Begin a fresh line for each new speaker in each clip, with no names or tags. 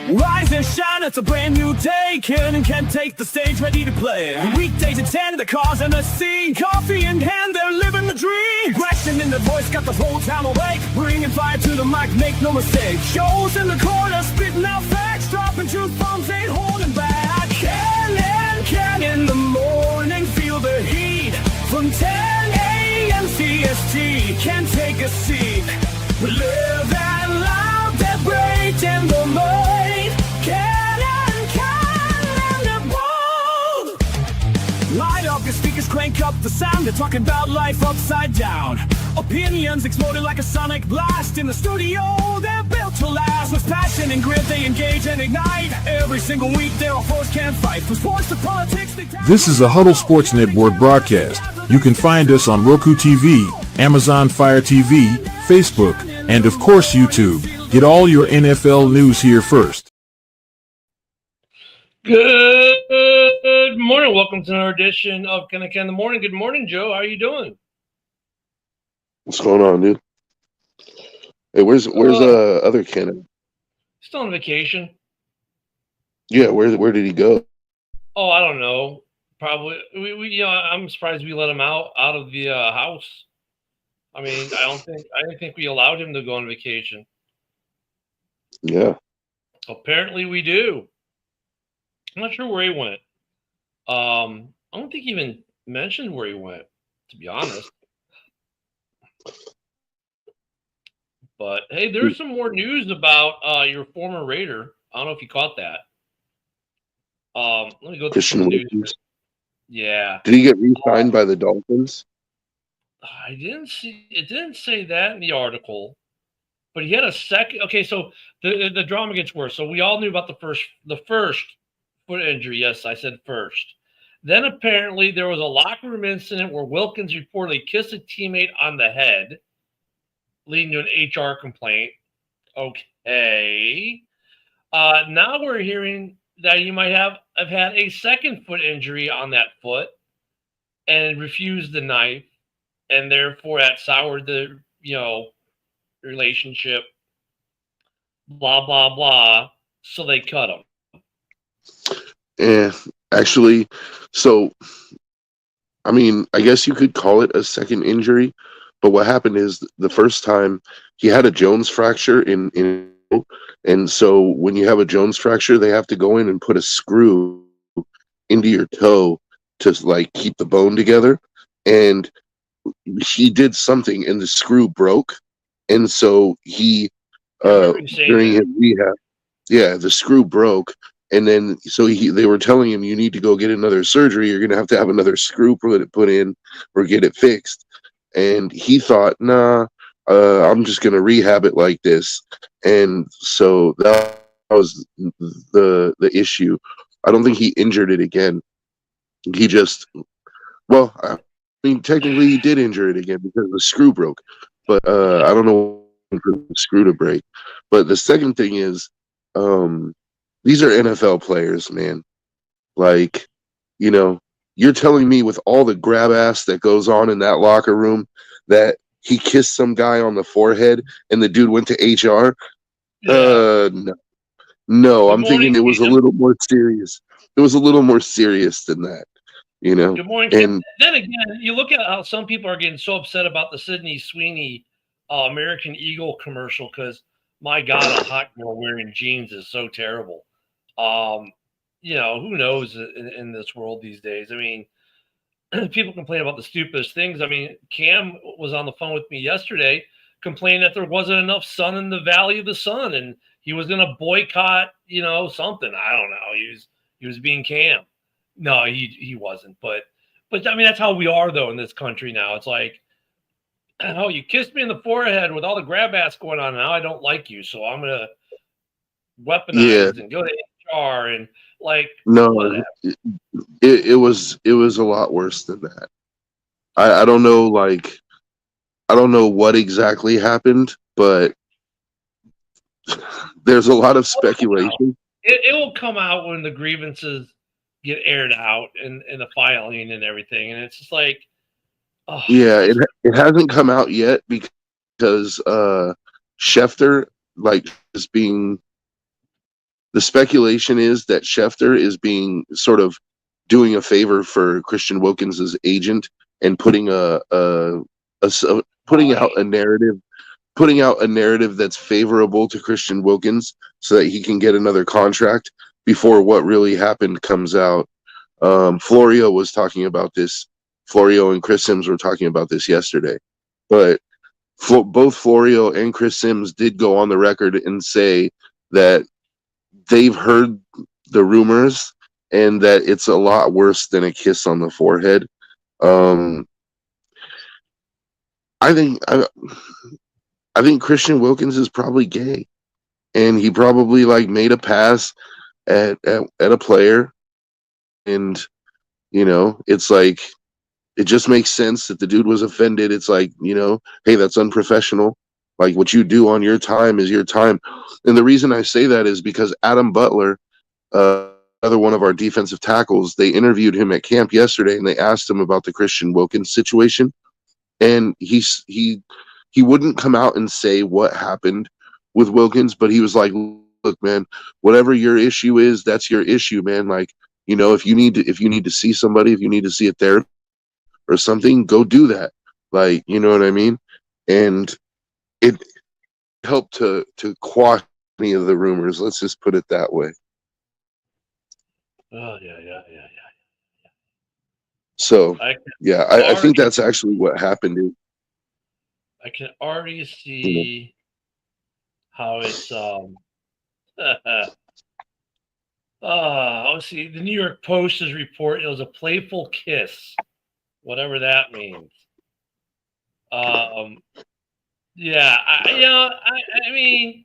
Rise and shine, it's a brand new day. Can and can take the stage, ready to play. Weekdays at 10, the cars on the scene. Coffee in hand, they're living the dream. Question in the voice, got the whole town awake. Bringing fire to the mic, make no mistake. Shows in the corner, spitting out facts. Dropping truth bombs, ain't holding back. Can and can in the morning, feel the heat. From 10 a.m. CST, can take a seat. We live and loud, that break in the mind. Light up your speakers, crank up the sound. They're talking about life upside down. Opinions exploding like a sonic blast. In the studio, they're built to last. With passion and grit, they engage and ignite. Every single week, they're a force can't fight. From sports to politics,
This is a Huddle Sports Network broadcast. You can find us on Roku TV, Amazon Fire TV, Facebook, and of course YouTube. Get all your NFL news here first.
Good morning. Welcome to another edition of Ken in the Morning. Good morning, Joe. How are you doing?
What's going on, dude? Hey, where's other Ken?
Still on vacation.
Yeah, where did he go?
Oh, I don't know. Probably we I'm surprised we let him out of the house. I mean, I didn't think we allowed him to go on vacation.
Yeah.
Apparently we do. I'm not sure where he went. I don't think he even mentioned where he went, to be honest. But hey, there's some more news about your former Raider. I don't know if you caught that. Let me go through some
Christian
news.
Wilkins.
Yeah.
Did he get re-signed by the Dolphins?
I didn't see. It didn't say that in the article, but he had a second. Okay, so the drama gets worse. So we all knew about the first foot injury. Yes, I said first. Then apparently there was a locker room incident where Wilkins reportedly kissed a teammate on the head, leading to an HR complaint. Okay. Now we're hearing that he might have had a second foot injury on that foot and refused the knife, and therefore that soured the relationship. Blah blah blah. So they cut him.
Yeah, actually, so, I mean, I guess you could call it a second injury, but what happened is the first time he had a Jones fracture and so when you have a Jones fracture, they have to go in and put a screw into your toe to like keep the bone together, and he did something and the screw broke, and so he during his rehab, the screw broke. And then, so they were telling him, you need to go get another surgery. You're going to have another screw put in or get it fixed. And he thought, nah, I'm just going to rehab it like this. And so that was the issue. I don't think he injured it again. He just, I mean, technically he did injure it again because the screw broke. But I don't know for the screw to break. But the second thing is, these are NFL players, man. Like, you're telling me with all the grab ass that goes on in that locker room that he kissed some guy on the forehead and the dude went to HR? Yeah. No, I'm thinking it was a little more serious. It was a little more serious than that,
Good morning. And then again, you look at how some people are getting so upset about the Sydney Sweeney American Eagle commercial because, my God, a hot girl wearing jeans is so terrible. Who knows in this world these days? I mean, people complain about the stupidest things. I mean, Cam was on the phone with me yesterday complaining that there wasn't enough sun in the Valley of the Sun, and he was going to boycott, something. I don't know. He was being Cam. No, he wasn't. But I mean, that's how we are though in this country now. It's like, oh, you kissed me in the forehead with all the grab ass going on. Now I don't like you, so I'm gonna weaponize and go to HR and like.
No, it was a lot worse than that. I don't know, like, I don't know what exactly happened, but there's a lot of speculation.
It will come out when the grievances get aired out and the filing and everything, and it's just like. Oh.
Yeah, it hasn't come out yet because Schefter, like, is being the speculation is that Schefter is being sort of doing a favor for Christian Wilkins' agent and putting putting out a narrative that's favorable to Christian Wilkins so that he can get another contract before what really happened comes out. Florio was talking about this. Florio and Chris Sims were talking about this yesterday, but both Florio and Chris Sims did go on the record and say that they've heard the rumors and that it's a lot worse than a kiss on the forehead. I think Christian Wilkins is probably gay, and he probably like made a pass at a player, and it's like it just makes sense that the dude was offended. It's like, hey, that's unprofessional. Like, what you do on your time is your time. And the reason I say that is because Adam Butler, another one of our defensive tackles, they interviewed him at camp yesterday, and they asked him about the Christian Wilkins situation, and he wouldn't come out and say what happened with Wilkins, but he was like, look, man, whatever your issue is, that's your issue, man. Like, if you need to see somebody, if you need to see a therapist or something, go do that. Like, you know what I mean? And it helped to quash any of the rumors. Let's just put it that way.
Oh, yeah.
So, I think that's actually what happened, dude.
I can already see how it's see, the New York Post is reporting it was a playful kiss, whatever that means. Yeah, I mean,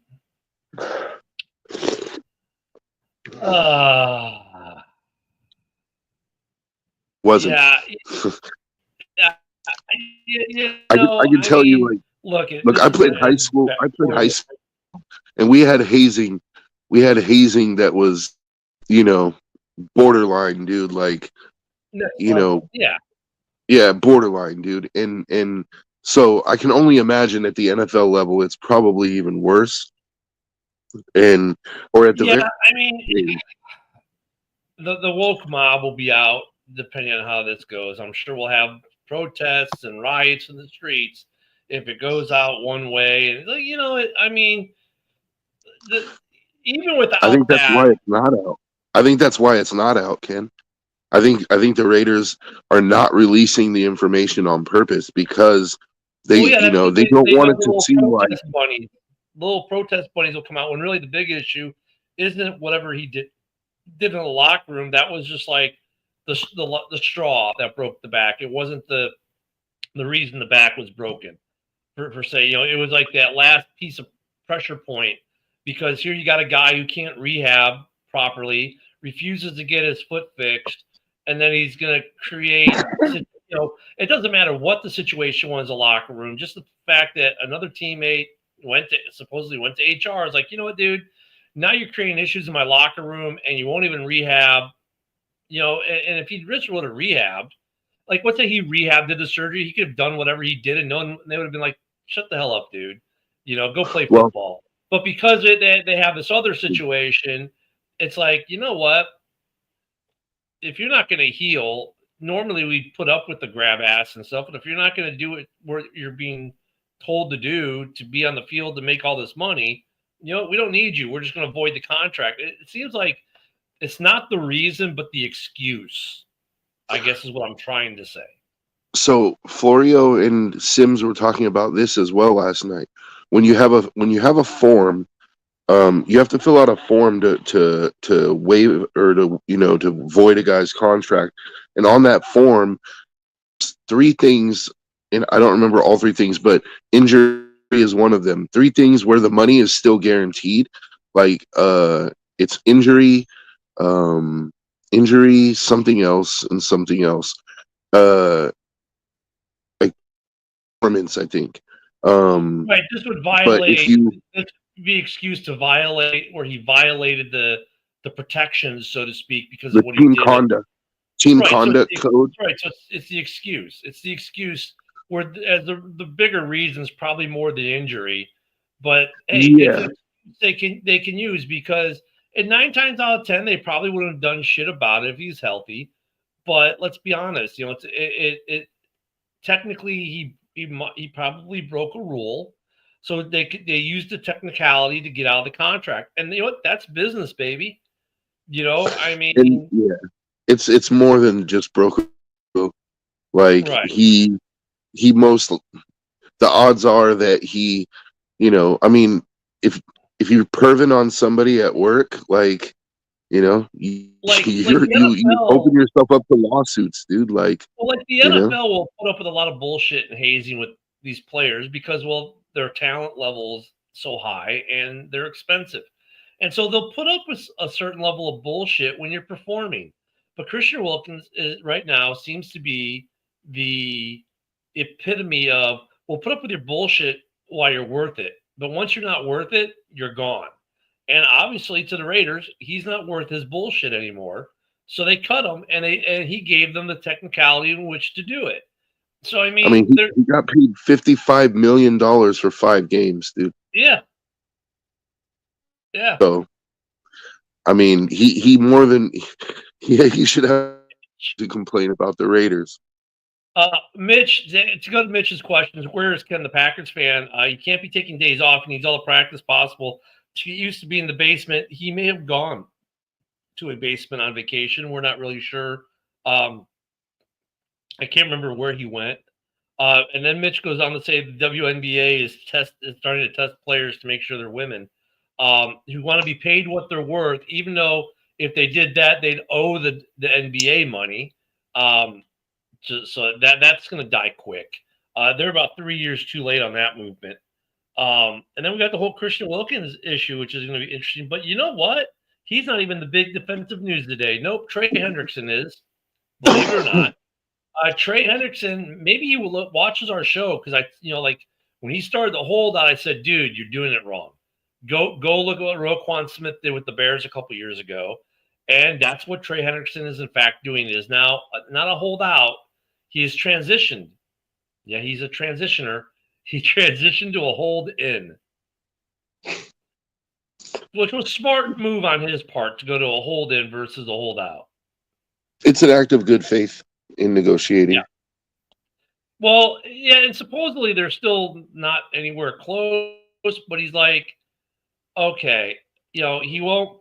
wasn't.
Yeah.
I can tell you, like, look, I played high school, and we had hazing. We had hazing that was, borderline, dude. Like, yeah, borderline, dude. And so I can only imagine at the NFL level, it's probably even worse. Or at the
I mean, the woke mob will be out depending on how this goes. I'm sure we'll have protests and riots in the streets if it goes out one way. And I mean, even without
I think that's why it's not out. I think that's why it's not out, Ken. I think the Raiders are not releasing the information on purpose because they they don't want it to seem like
little protest bunnies will come out when really the big issue isn't whatever he did in the locker room. That was just like the straw that broke the back. It wasn't the reason the back was broken per se. It was like that last piece of pressure point, because here you got a guy who can't rehab properly, refuses to get his foot fixed, and then he's going to create, it doesn't matter what the situation was in the locker room. Just the fact that another teammate supposedly went to HR is like, you know what, dude, now you're creating issues in my locker room and you won't even rehab, and if he really would have rehabbed, like, let's say he rehabbed, did the surgery, he could have done whatever he did, and they would have been like, shut the hell up, dude, go play football. But because they have this other situation, it's like, you know what? If you're not going to heal, normally we put up with the grab ass and stuff. But if you're not going to do it where you're being told to do, to be on the field to make all this money, we don't need you. We're just going to void the contract. It seems like it's not the reason, but the excuse, I guess, is what I'm trying to say.
So Florio and Sims were talking about this as well last night. When you have a form, you have to fill out a form to waive or to void a guy's contract, and on that form, 3 things, and I don't remember all 3 things, but injury is one of them. 3 things where the money is still guaranteed, like it's injury, something else, and something else, like performance, I think.
Right, this would violate. This would be excuse to violate, or he violated the protections, so to speak, because of what he did.
Team conduct code.
Right, so it's the excuse. It's the excuse where the bigger reasons probably more the injury, but hey, they can use, because And 9 times out of 10, they probably wouldn't have done shit about it if he's healthy. But let's be honest, it technically he probably broke a rule, so they used the technicality to get out of the contract. And you know what? That's business, baby. I mean,
and yeah, it's more than just broke. Like
right.
he the odds are that he, I mean, if you're perving on somebody at work, like, you you open yourself up to lawsuits, dude. Like,
well, like the NFL will put up with a lot of bullshit and hazing with these players because, well, their talent level is so high and they're expensive. And so they'll put up with a certain level of bullshit when you're performing. But Christian Wilkins right now seems to be the epitome of, we'll put up with your bullshit while you're worth it. But once you're not worth it, you're gone. And obviously to the Raiders, he's not worth his bullshit anymore. So they cut him, and he gave them the technicality in which to do it. So, I mean
he got paid $55 million for 5 games, dude.
Yeah. Yeah.
So, I mean, he more than he should have to complain about the Raiders.
Mitch, to go to Mitch's questions, where is Ken the Packers fan? You can't be taking days off. He needs all the practice possible to get used to being in the basement. He may have gone to a basement on vacation. We're not really sure. I can't remember where he went. And then Mitch goes on to say the WNBA is starting to test players to make sure they're women who want to be paid what they're worth, even though if they did that, they'd owe the NBA money. So that's going to die quick. They're about 3 years too late on that movement. And then we got the whole Christian Wilkins issue, which is going to be interesting. But you know what? He's not even the big defensive news today. Nope, Trey Hendrickson is, believe it or not. Trey Hendrickson, maybe he watches our show because like when he started the holdout, I said, dude, you're doing it wrong. Go look at what Roquan Smith did with the Bears a couple years ago. And that's what Trey Hendrickson is, in fact, doing. Is now not a holdout. He has transitioned. Yeah, he's a transitioner. He transitioned to a hold-in, which was a smart move on his part to go to a hold-in versus a holdout.
It's an act of good faith in negotiating.
Yeah. Well, yeah, and supposedly they're still not anywhere close, but he's like, okay, he won't.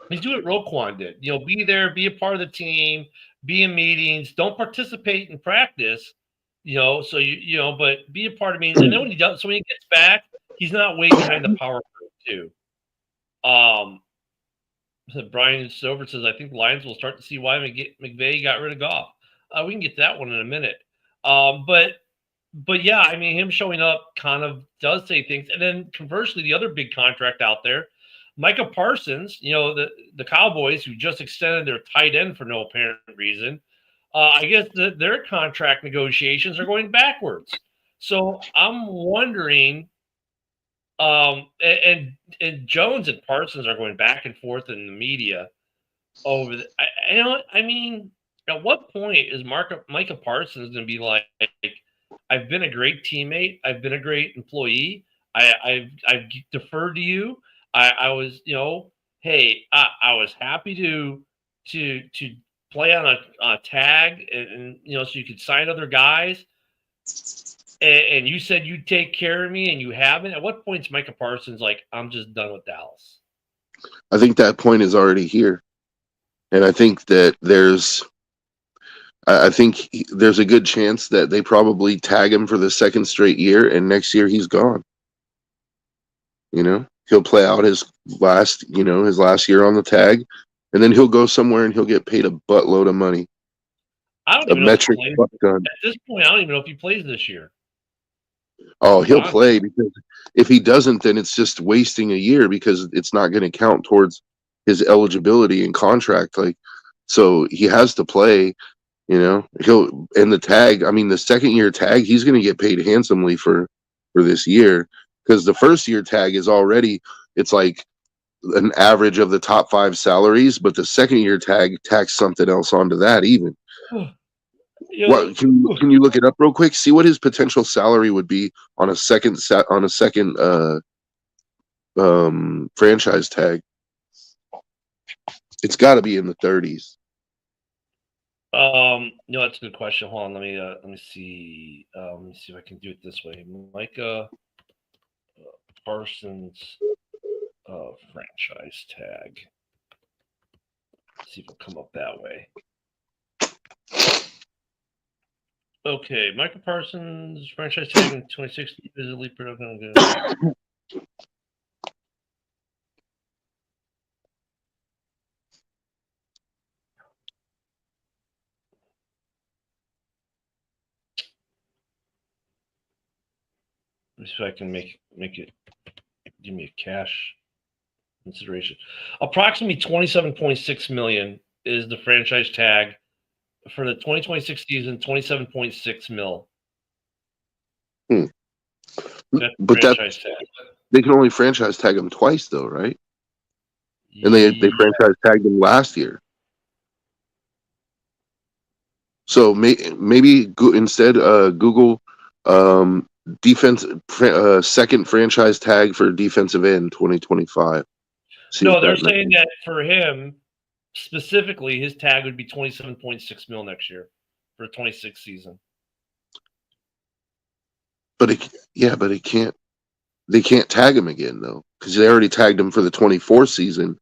He's doing what Roquan did. Be there, be a part of the team, be in meetings, don't participate in practice. So but be a part of meetings. And then when he does, so when he gets back, he's not way behind the power curve too. Brian Silver says, I think the Lions will start to see why McVay got rid of Goff. We can get to that one in a minute. But yeah, I mean, him showing up kind of does say things. And then conversely, the other big contract out there, Micah Parsons, the Cowboys, who just extended their tight end for no apparent reason. I guess their contract negotiations are going backwards. So I'm wondering, and Jones and Parsons are going back and forth in the media over I mean, at what point is Micah Parsons going to be like, I've been a great teammate, I've been a great employee, I've deferred to you, I was, hey, I was happy to play on a tag and so you could sign other guys. And you said you'd take care of me and you haven't. At what point is Micah Parsons like, I'm just done with Dallas?
I think that point is already here. And I think that there's a good chance that they probably tag him for the second straight year and next year he's gone. He'll play out his last year on the tag, and then he'll go somewhere and he'll get paid a buttload of money.
I don't even know if he plays. At this point, I don't even know if he plays this year.
Oh, he'll play, because if he doesn't, then it's just wasting a year because it's not going to count towards his eligibility and contract. So he has to play. He'll, and the tag. I mean, the second year tag, he's going to get paid handsomely for this year. Because the first year tag is already, it's like an average of the top 5 salaries, but the second year tag tacks something else onto that even. What can you look it up real quick? See what his potential salary would be on a second franchise tag. It's got to be in the 30s.
No, that's a good question. Hold on, let me see. Let me see if I can do it this way. Micah Parsons franchise tag. Let's see if it'll come up that way. Okay, Micah Parsons franchise tag in 2016 visibly productive. Let me see if I can make it give me a cash consideration. Approximately 27.6 million is the franchise tag for the 2026 season. 27.6 mil. That's
But
franchise tag.
they can only franchise tag him twice, though, right? And they franchise tagged him last year. So maybe instead Google defense second franchise tag for defensive end 2025.
No, they're saying that for him specifically, his tag would be 27.6 mil next year for the 26 season.
But it can't. They can't tag him again though, because they already tagged him for the 24 season.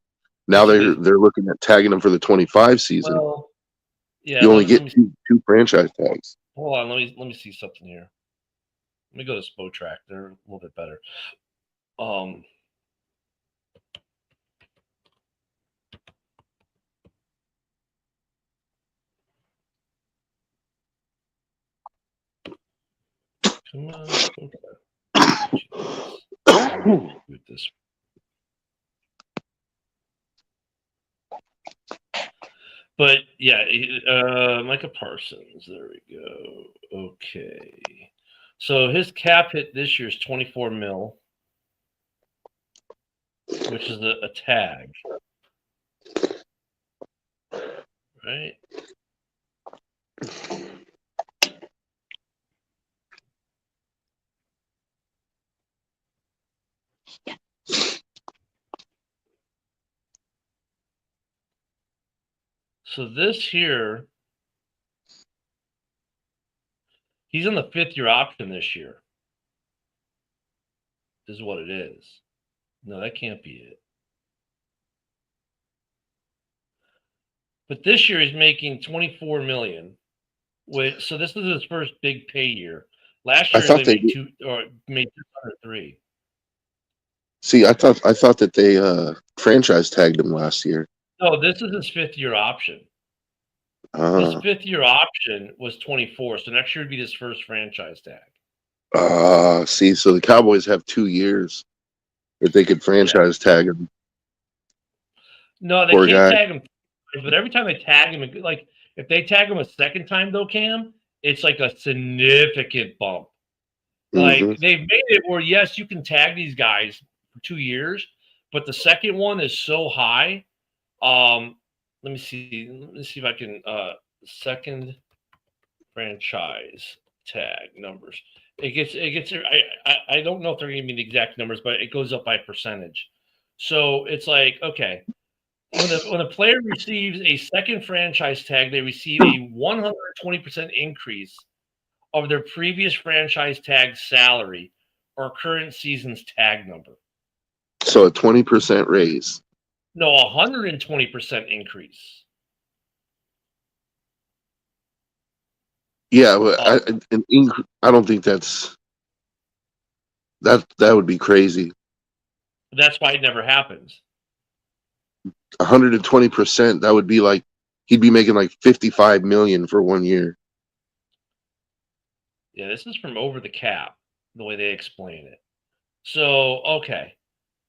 Now they're looking at tagging him for the 25 season.
Well, yeah,
you only get two franchise tags.
Hold on, let me see something here. Let me go to Spotrac. They're a little bit better. Come on, Spotrac. Do this. But yeah, Micah Parsons. There we go. Okay. So his cap hit this year is 24 mil, which is a tag. Right? So this here, he's on the 5th-year option this year. This is what it is. No, that can't be it. But this year he's making 24 million. So this is his first big pay year. Last year they made 203.
See, I thought that they franchise tagged him last year.
No, this is his 5th-year option. His 5th-year option was 24, so next year would be his first franchise tag.
See, so the Cowboys have 2 years that they could franchise tag him.
No, they can't tag him, but every time they tag him, like if they tag him a second time though, Cam, it's like a significant bump. Like they've made it where yes, you can tag these guys for 2 years, but the second one is so high. Let me see if I can second franchise tag numbers. It gets I don't know if they're giving me the exact numbers, but it goes up by percentage. So it's like, okay, when a player receives a second franchise tag, they receive a 120% increase of their previous franchise tag salary or current season's tag number.
So a 20% raise.
No, 120% increase.
Yeah, but I don't think that would be crazy.
That's why it never happens.
120%. That would be like he'd be making like 55 million for 1 year.
Yeah, this is from Over the Cap, the way they explain it. So okay.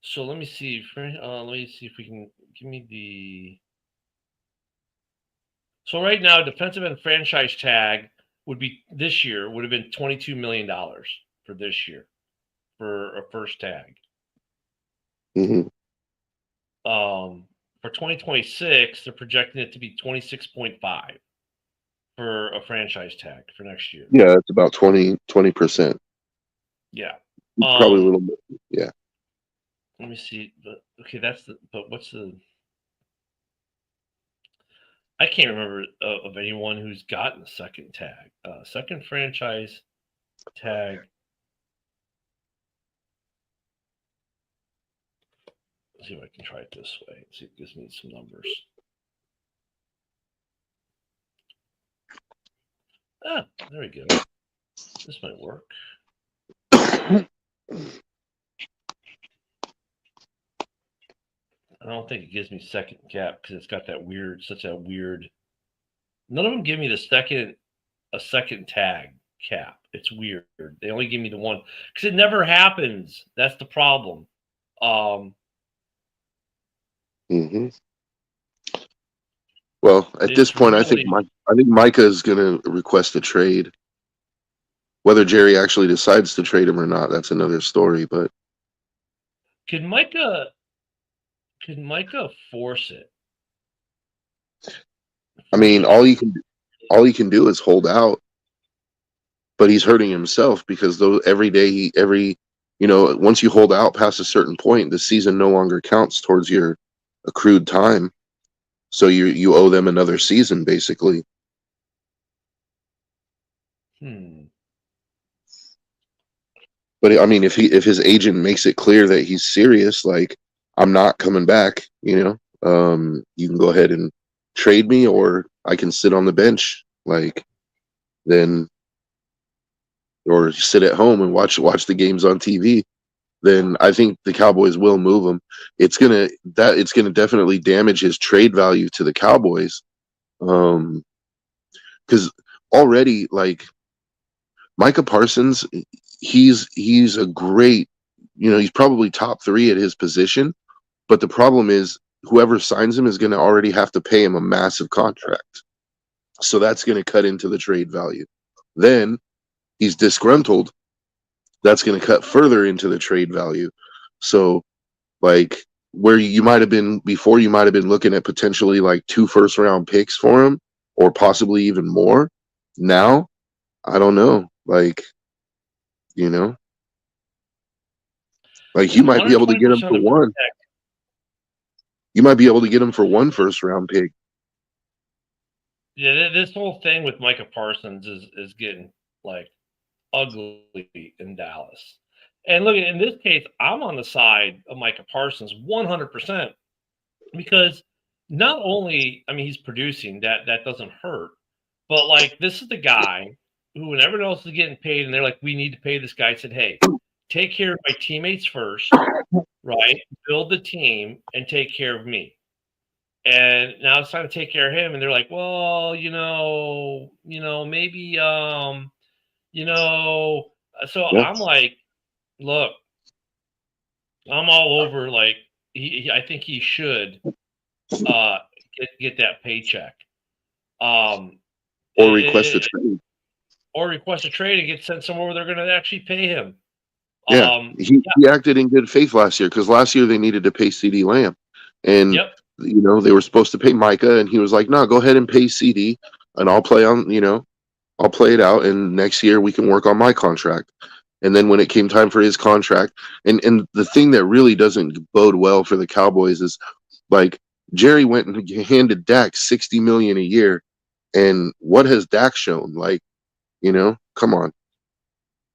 So let me see. Let me see if we can give me the. So right now, defensive end franchise tag would be this year would have been $22 million for this year for a first tag. For 2026, they're projecting it to be 26.5 for a franchise tag for next year.
Yeah, it's about 20%.
Yeah,
probably a little bit. Yeah.
Let me see. But okay, but what's the? I can't remember of anyone who's gotten a second tag, second franchise tag. Let's see if I can try it this way. See if it gives me some numbers. Ah, there we go. This might work. I don't think it gives me second cap because it's got that weird, such a weird. None of them give me a second tag cap. It's weird. They only give me the one because it never happens. That's the problem.
Mm-hmm. Well, at this point, I think Micah is going to request a trade. Whether Jerry actually decides to trade him or not, that's another story. But
could Micah force it?
I mean, all he can do is hold out. But he's hurting himself because once you hold out past a certain point, the season no longer counts towards your accrued time. So you owe them another season, basically. But I mean, if his agent makes it clear that he's serious, like, I'm not coming back, you can go ahead and trade me, or I can sit on the bench, like, or sit at home and watch the games on TV. Then I think the Cowboys will move him. It's gonna definitely damage his trade value to the Cowboys, because already, like, Micah Parsons, he's a great, he's probably top 3 at his position, but the problem is whoever signs him is going to already have to pay him a massive contract, so that's going to cut into the trade value. Then he's disgruntled. That's going to cut further into the trade value. So, like, where you might have been before, you might have been looking at potentially like 2 first-round picks for him, or possibly even more. Now, I don't know. Like, like you might be able to get him for one. You might be able to get him for 1 first-round pick.
Yeah, this whole thing with Micah Parsons is getting, like, ugly in Dallas. And look, in this case, I'm on the side of Micah Parsons 100%, because not only, I mean, he's producing, that doesn't hurt, but, like, this is the guy who, when everyone else is getting paid and they're like, we need to pay this guy, said, hey, take care of my teammates first, right? Build the team and take care of me. And now it's time to take care of him. And they're like, well, maybe, so yeah. I'm like, look, I'm all over, like, I think he should get that paycheck.
Or request a trade.
Or request a trade and get sent somewhere where they're going to actually pay him.
Yeah, he acted in good faith last year, because last year they needed to pay CeeDee Lamb. And, they were supposed to pay Micah, and he was like, no, go ahead and pay CeeDee, and I'll play I'll play it out, and next year we can work on my contract. And then when it came time for his contract, and the thing that really doesn't bode well for the Cowboys is, like, Jerry went and handed Dak $60 million a year, and what has Dak shown? Like, come on.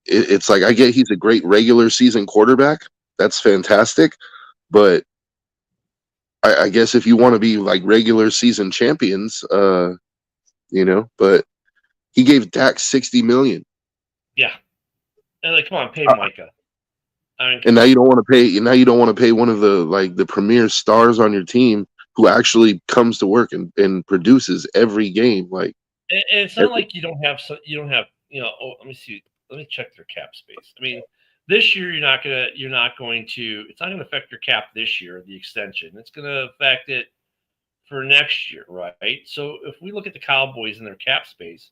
It's like, I get he's a great regular season quarterback. That's fantastic. But I guess if you want to be like regular season champions, but he gave Dak $60 million.
Yeah. And, like, come on, pay Micah.
And now you don't want to pay. Now you don't want to pay one of the premier stars on your team who actually comes to work and produces every game. Like,
and it's not like you don't have. Let me see. Let me check their cap space. I mean, this year it's not going to affect your cap this year, the extension. It's going to affect it for next year, right? So if we look at the Cowboys and their cap space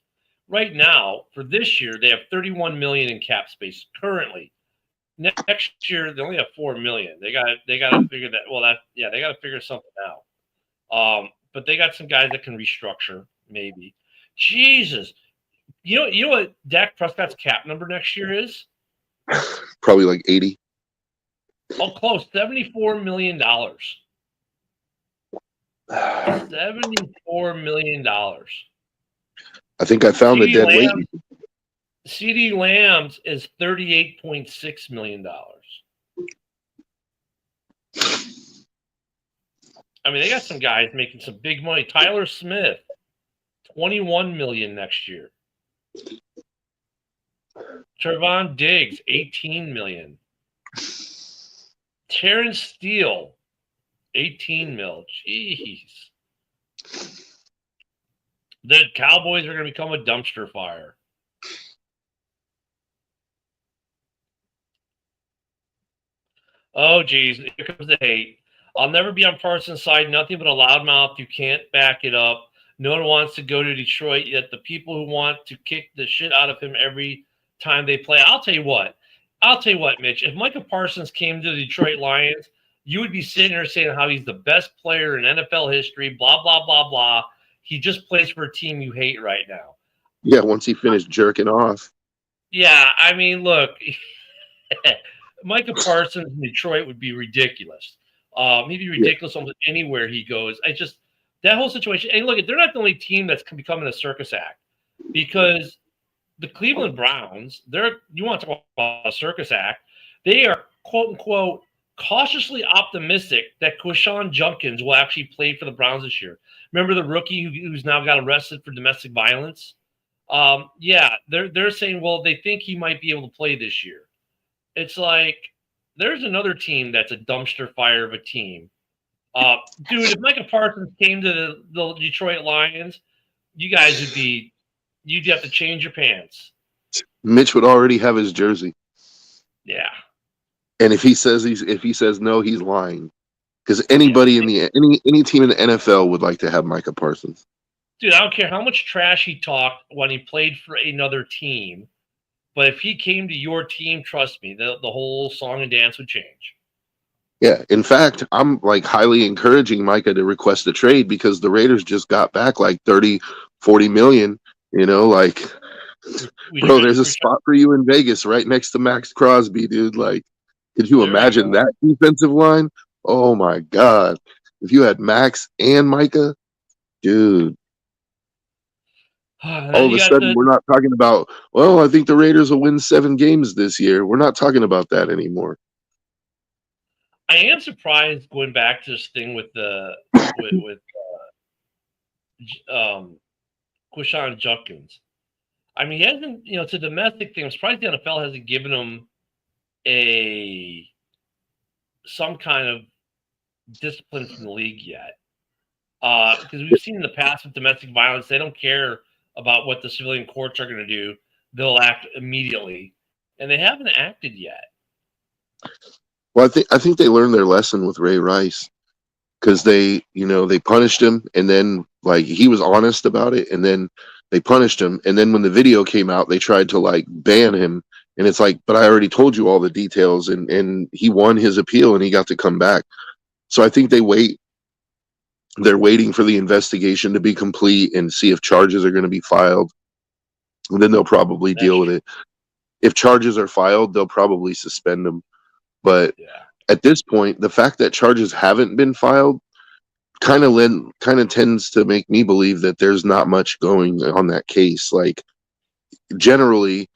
right now, for this year, they have $31 million in cap space currently. Next year, they only have $4 million. They got to figure that. Well, they got to figure something out. But they got some guys that can restructure, maybe. Jesus, you know what Dak Prescott's cap number next year is?
Probably like 80.
Oh, close, $74 million. $74 million.
I think I found the
CD
dead weight.
Lamb, CD Lamb's is $38.6 million. I mean, they got some guys making some big money. Tyler Smith, $21 million next year. Trevon Diggs, $18 million. Terrence Steele, $18 million. Jeez. The Cowboys are going to become a dumpster fire. Oh, geez. Here comes the hate. I'll never be on Parsons' side. Nothing but a loudmouth. You can't back it up. No one wants to go to Detroit, yet the people who want to kick the shit out of him every time they play. I'll tell you what, Mitch. If Micah Parsons came to the Detroit Lions, you would be sitting there saying how he's the best player in NFL history, blah, blah, blah, blah. He just plays for a team you hate right now.
Yeah, once he finished jerking off.
Yeah, I mean, look, Micah Parsons in Detroit would be ridiculous. He'd be ridiculous almost anywhere he goes. That whole situation. And look, they're not the only team that's becoming a circus act, because the Cleveland Browns, you want to talk about a circus act, they are, quote unquote, cautiously optimistic that Quinshon Judkins will actually play for the Browns this year. Remember the rookie who's now got arrested for domestic violence? They're saying, well, they think he might be able to play this year. It's like, there's another team that's a dumpster fire of a team. Dude, if Micah Parsons came to the Detroit Lions, you'd have to change your pants.
Mitch would already have his jersey.
Yeah.
And if he says no, he's lying. Because anybody any team in the NFL would like to have Micah Parsons.
Dude, I don't care how much trash he talked when he played for another team, but if he came to your team, trust me, the whole song and dance would change.
Yeah, in fact, I'm like highly encouraging Micah to request a trade, because the Raiders just got back like 30, 40 million, like, bro, there's a spot for you in Vegas right next to Max Crosby, dude. Like, could you imagine that defensive line? Oh my God. If you had Max and Micah, dude. All of a sudden, we're not talking about, well, I think the Raiders will win 7 games this year. We're not talking about that anymore.
I am surprised, going back to this thing with Quinshon Judkins. I mean, he hasn't, it's a domestic thing. I'm surprised the NFL hasn't given him some kind of discipline from the league yet. Because we've seen in the past with domestic violence, they don't care about what the civilian courts are going to do. They'll act immediately, and they haven't acted yet.
Well, I think they learned their lesson with Ray Rice, because they punished him, and then like he was honest about it, and then they punished him, and then when the video came out, they tried to like ban him, and it's like, but I already told you all the details, and he won his appeal, and he got to come back. So I think they're waiting for the investigation to be complete and see if charges are going to be filed, and then they'll probably deal with it. If charges are filed, they'll probably suspend him. But at this point, the fact that charges haven't been filed kind of tends to make me believe that there's not much going on that case. Like, generally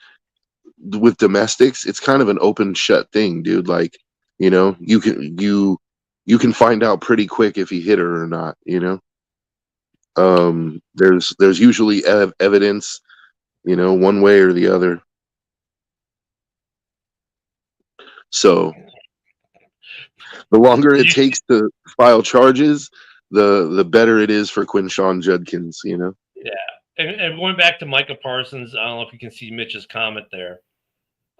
with domestics, it's kind of an open shut thing, dude. Like, you can find out pretty quick if he hit her or not, there's usually evidence, one way or the other. So the longer it takes to file charges, the better it is for Quinshon Judkins, Yeah.
And going back to Micah Parsons, I don't know if you can see Mitch's comment there.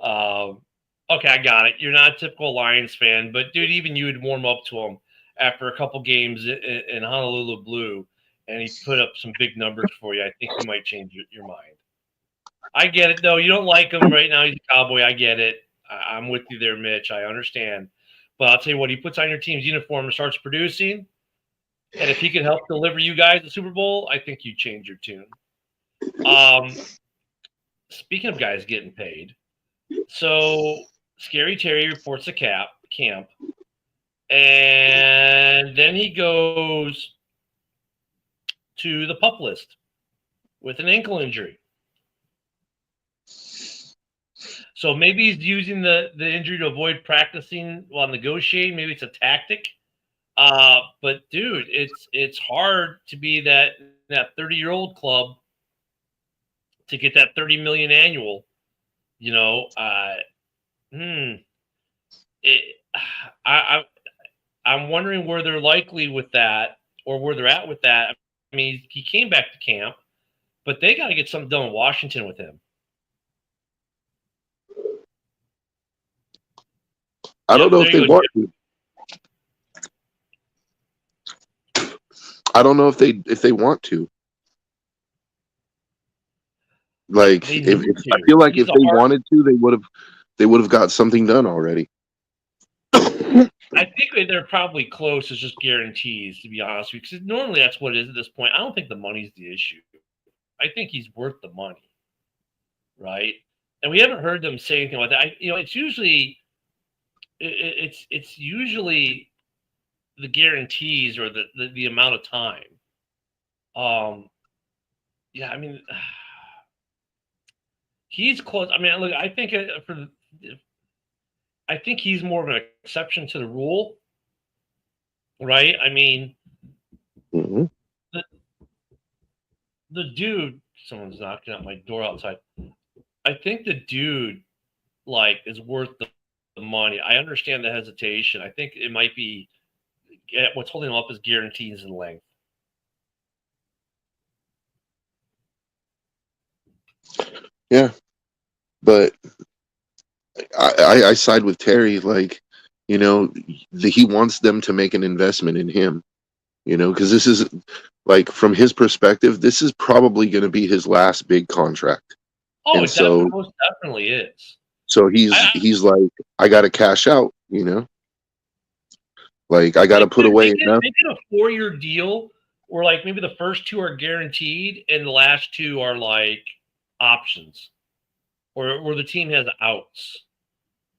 Okay, I got it. You're not a typical Lions fan, but dude, even you would warm up to him after a couple games in Honolulu Blue, and he put up some big numbers for you. I think he might change your mind. I get it, though. You don't like him right now. He's a Cowboy. I get it. I'm with you there, Mitch. I understand. But I'll tell you what, he puts on your team's uniform and starts producing, and if he can help deliver you guys the Super Bowl, I think you change your tune. Speaking of guys getting paid, so Scary Terry reports to camp, and then he goes to the PUP list with an ankle injury. So maybe he's using the injury to avoid practicing while negotiating. Maybe it's a tactic. But dude, it's hard to be that 30-year-old club to get that 30 million annual. You know, I'm wondering where they're likely with that, or where they're at with that. I mean, he came back to camp, but they got to get something done in Washington with him.
I don't know if they want to. I don't know if they want to. Like, if I feel like if they wanted to, they would have got something done already.
I think they're probably close as just guarantees, to be honest with you, because normally that's what it is at this point. I don't think the money's the issue. I think he's worth the money, right? And we haven't heard them say anything like that. It's usually it's usually the guarantees or the amount of time. Yeah, I mean, he's close. I mean, look, I think I think he's more of an exception to the rule, right? I mean,
Mm-hmm.
the dude, someone's knocking at my door outside. I think the dude, like, is worth the money. I understand the hesitation. I think it might be what's holding him up is guarantees and length.
Yeah, but I side with Terry. Like, he wants them to make an investment in him. Because this is, like, from his perspective, this is probably going to be his last big contract.
Oh, it most definitely is.
So he's like, I got to cash out. Like, I got to put away enough.
They did a 4-year deal where, like, maybe the first 2 are guaranteed and the last 2 are like options, or where the team has outs,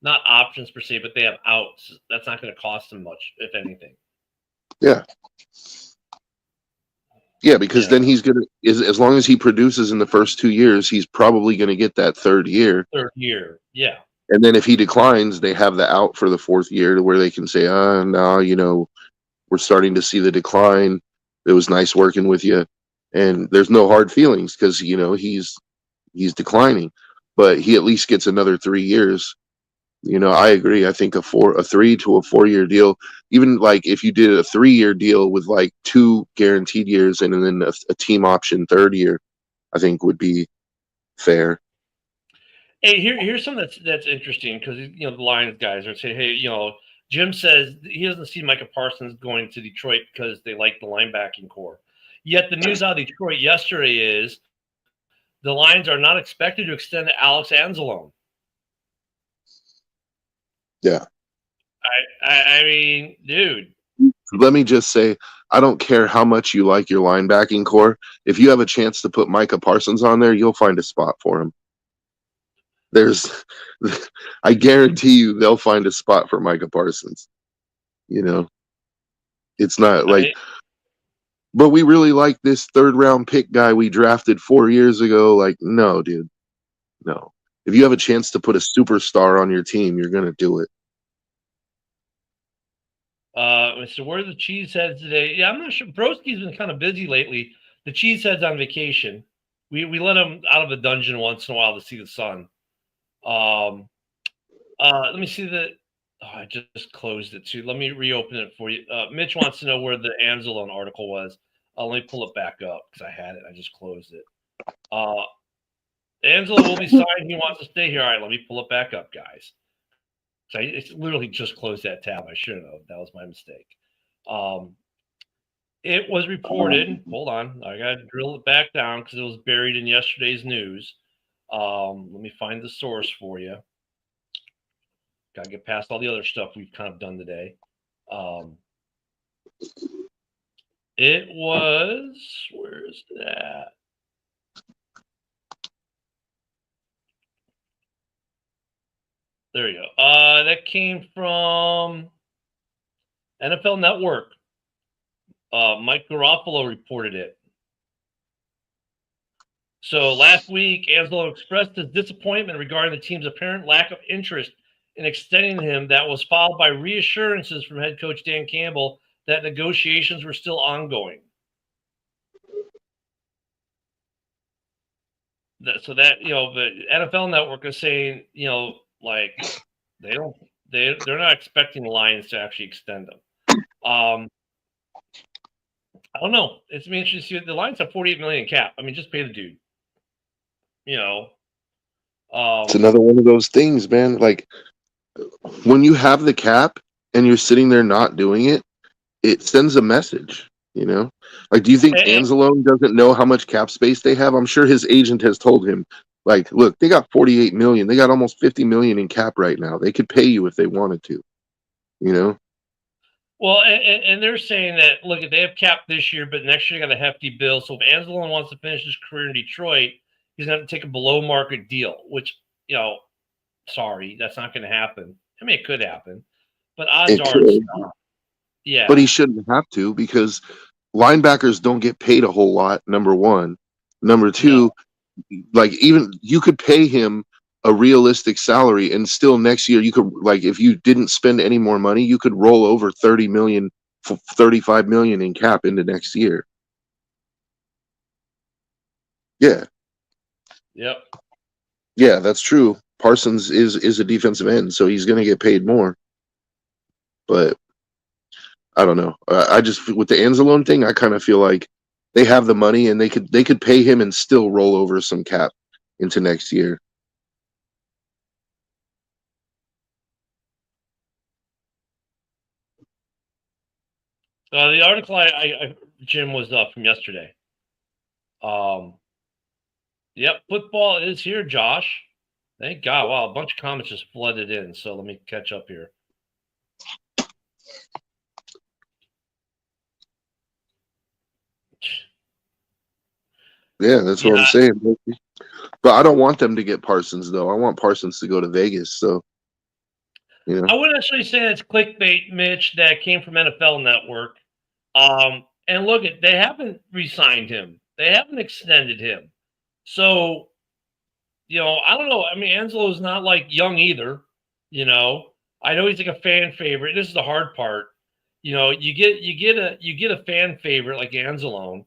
not options per se, but they have outs. That's not going to cost them much, if anything.
Yeah, because then he's gonna, as long as he produces in the first 2 years, he's probably going to get that third year.
Yeah.
And then if he declines, they have the out for the 4th year to where they can say, no, we're starting to see the decline. It was nice working with you, and there's no hard feelings because he's declining, but he at least gets another 3 years. I agree. I think a 3 to a 4-year deal, even like if you did a 3-year deal with like 2 guaranteed years and then a team option 3rd year, I think would be fair.
Hey, here's something that's interesting, because the Lions guys are saying, hey, Jim says he doesn't see Micah Parsons going to Detroit because they like the linebacking core. Yet the news out of Detroit yesterday is the Lions are not expected to extend Alex Anzalone.
Yeah.
I mean, dude.
Let me just say, I don't care how much you like your linebacking core. If you have a chance to put Micah Parsons on there, you'll find a spot for him. I guarantee you they'll find a spot for Micah Parsons. It's not like, but we really like this 3rd round pick guy we drafted 4 years ago. Like, no, dude, no. If you have a chance to put a superstar on your team, you're going to do it.
So where are the Cheeseheads today? Yeah, I'm not sure. Broski's been kind of busy lately. The Cheesehead's on vacation. We let him out of the dungeon once in a while to see the sun. Let me see I just closed it too. Let me reopen it for you. Mitch wants to know where the Anzalone article was. Let me pull it back up because I had it. I just closed it. Anzalone will be signed. He wants to stay here. All right, let me pull it back up, guys. So it's literally just closed that tab. I should have. That was my mistake. It was reported. Hold on. I got to drill it back down because it was buried in yesterday's news. Let me find the source for you. Got to get past all the other stuff we've kind of done today. It was, where's that? There you go. That came from NFL Network. Mike Garofalo reported it. So last week, Angelo expressed his disappointment regarding the team's apparent lack of interest in extending him. That was followed by reassurances from head coach Dan Campbell that negotiations were still ongoing. So that, the NFL Network is saying, like they're not expecting the Lions to actually extend them. I don't know. It's me interesting to see. The Lions have $48 million in cap. I mean, just pay the dude.
It's another one of those things, man. Like when you have the cap and you're sitting there not doing it, it sends a message. Like, do you think Anzalone doesn't know how much cap space they have? I'm sure his agent has told him, like, look, they got 48 million. They got almost 50 million in cap right now. They could pay you if they wanted to,
Well, and they're saying that, look, they have cap this year, but next year they got a hefty bill. So if Anzalone wants to finish his career in Detroit, he's going to have to take a below market deal, which, sorry, that's not going to happen. I mean, it could happen, but odds are it's not. Yeah.
But he shouldn't have to, because linebackers don't get paid a whole lot, number one. Number two, like, even you could pay him a realistic salary and still next year you could, like, if you didn't spend any more money, you could roll over 30 million, 35 million in cap into next year. Yeah.
Yep.
Yeah, that's true. Parsons is a defensive end, so he's going to get paid more. But I don't know. I just, with the Anzalone thing, I kind of feel like they have the money and they could pay him and still roll over some cap into next year.
The article Jim was from yesterday. Yep, football is here, Josh. Thank God. Wow, a bunch of comments just flooded in. So let me catch up here.
Yeah, that's what I'm saying. But I don't want them to get Parsons, though. I want Parsons to go to Vegas. So,
I wouldn't actually say it's clickbait, Mitch, that came from NFL Network. And look, they haven't re-signed him. They haven't extended him. So, I don't know. I mean, Angelo's not like young either. I know he's like a fan favorite. This is the hard part. You get a fan favorite like Anzalone.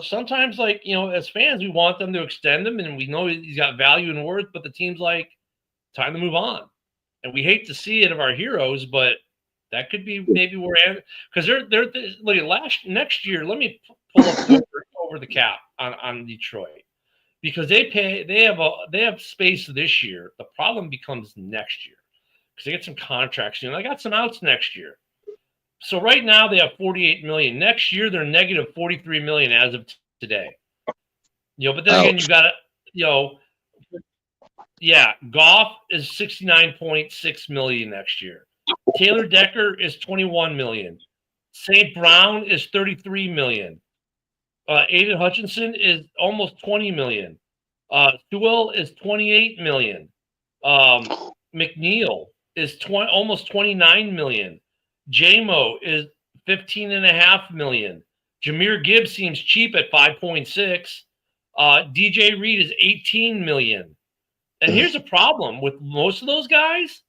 Sometimes, like, as fans, we want them to extend him, and we know he's got value and worth, but the team's like, time to move on. And we hate to see it of our heroes, but that could be maybe where, because they're look at next year. Let me pull up over the cap on Detroit, because they have space this year. The problem becomes next year, because they get some contracts. They got some outs next year. So right now they have 48 million. Next year they're negative 43 million as of today. But then again, you got Goff is 69.6 million next year. Taylor Decker is 21 million. St. Brown is 33 million. Aiden Hutchinson is almost 20 million. Sewell is 28 million. McNeil is almost 29 million. JMO is 15.5 million. Jahmyr Gibbs seems cheap at 5.6. DJ Reed is 18 million. And here's a problem with most of those guys.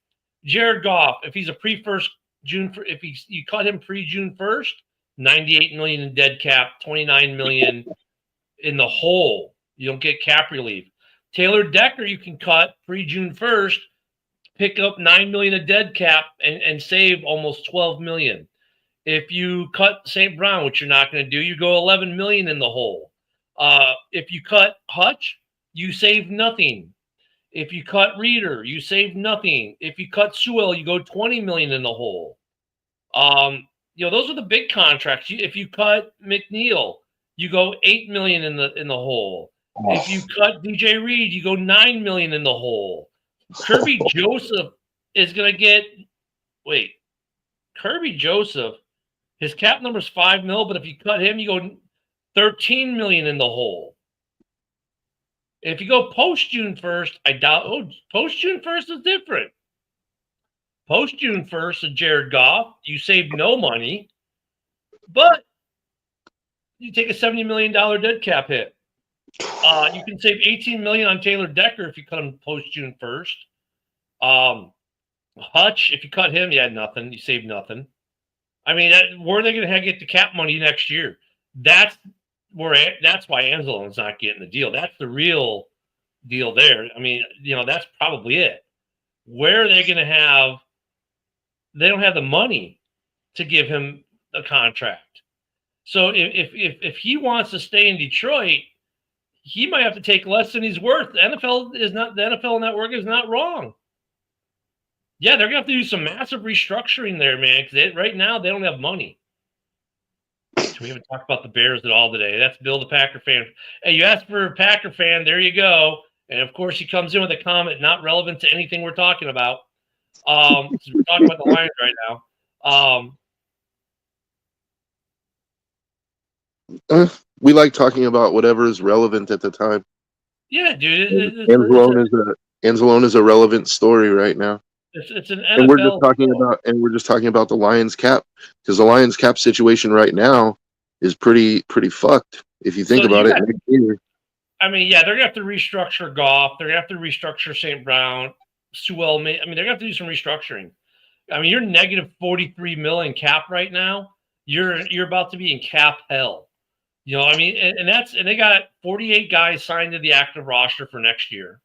Jared Goff, if he's a you cut him pre-June 1st, 98 million in dead cap, 29 million in the hole. You don't get cap relief. Taylor Decker, you can cut pre-June 1st, pick up 9 million of dead cap and save almost 12 million. If you cut St. Brown, which you're not going to do, you go 11 million in the hole. If you cut Hutch, you save nothing. If you cut Reeder, you save nothing. If you cut Sewell, you go 20 million in the hole. Those are the big contracts. If you cut McNeil, you go 8 million in the hole. If you cut DJ Reed, you go 9 million in the hole. Kirby Joseph is going to get Kirby Joseph, his cap number is 5 mil, but if you cut him, you go 13 million in the hole. If you go post June 1st, I doubt. Post June 1st is different. Post June 1st is Jared Goff. You save no money, but you take a $70 million dead cap hit. You can save $18 million on Taylor Decker if you cut him post June 1st. Hutch, if you cut him, you had nothing. You saved nothing. I mean, where are they going to get the cap money next year? That's why Anzalone's not getting the deal. That's the real deal there. I mean, that's probably it. Where are they going to have? They don't have the money to give him a contract. So if he wants to stay in Detroit, he might have to take less than he's worth. The NFL network is not wrong. Yeah, they're gonna have to do some massive restructuring there, man. Because right now they don't have money. We haven't talked about the Bears at all today. That's Bill the Packer fan. Hey, you asked for a Packer fan. There you go. And of course, he comes in with a comment not relevant to anything we're talking about. We're talking about the Lions right
now. We like talking about whatever is relevant at the time.
Yeah, dude.
Anzalone is a relevant story right now.
It's an NFL.
And we're just talking about the Lions cap, because the Lions cap situation right now is pretty fucked if you think about it.
I mean, yeah, they're gonna have to restructure Goff. They're gonna have to restructure St. Brown, Sewell. I mean, they're gonna have to do some restructuring. I mean, you're negative $43 million cap right now. You're about to be in cap hell. I mean, and they got 48 guys signed to the active roster for next year.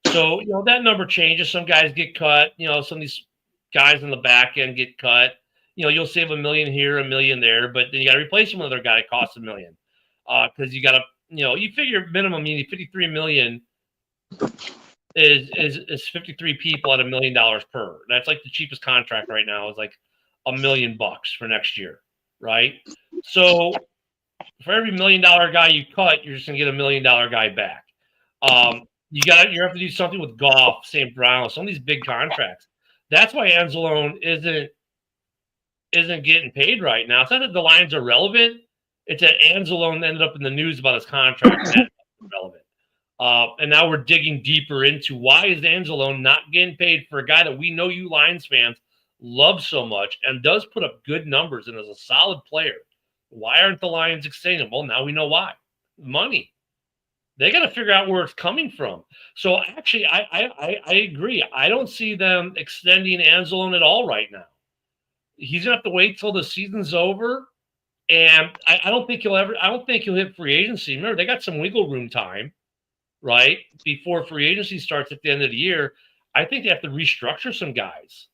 So, that number changes. Some guys get cut. Some of these guys in the back end get cut. You'll save $1 million here, $1 million there, but then you got to replace them with another guy that costs $1 million. Because you got to, you figure minimum, you need $53 million is 53 people at $1 million per. That's like the cheapest contract right now is like $1 million for next year, right? So for every $1 million guy you cut, you're just gonna get $1 million guy back. You have to do something with Goff, St. Brown, some of these big contracts. That's why Anzalone isn't getting paid right now. It's not that the Lions are relevant. It's that Anzalone ended up in the news about his contract. And that's relevant. And now we're digging deeper into why is Anzalone not getting paid for a guy that we know you Lions fans love so much and does put up good numbers and is a solid player. Why aren't the Lions extending him? Well, now we know why. Money. They got to figure out where it's coming from. So actually, I agree. I don't see them extending Anzalone at all right now. He's gonna have to wait till the season's over, and I don't think he'll hit free agency. Remember, they got some wiggle room time, right, before free agency starts at the end of the year. I think they have to restructure some guys.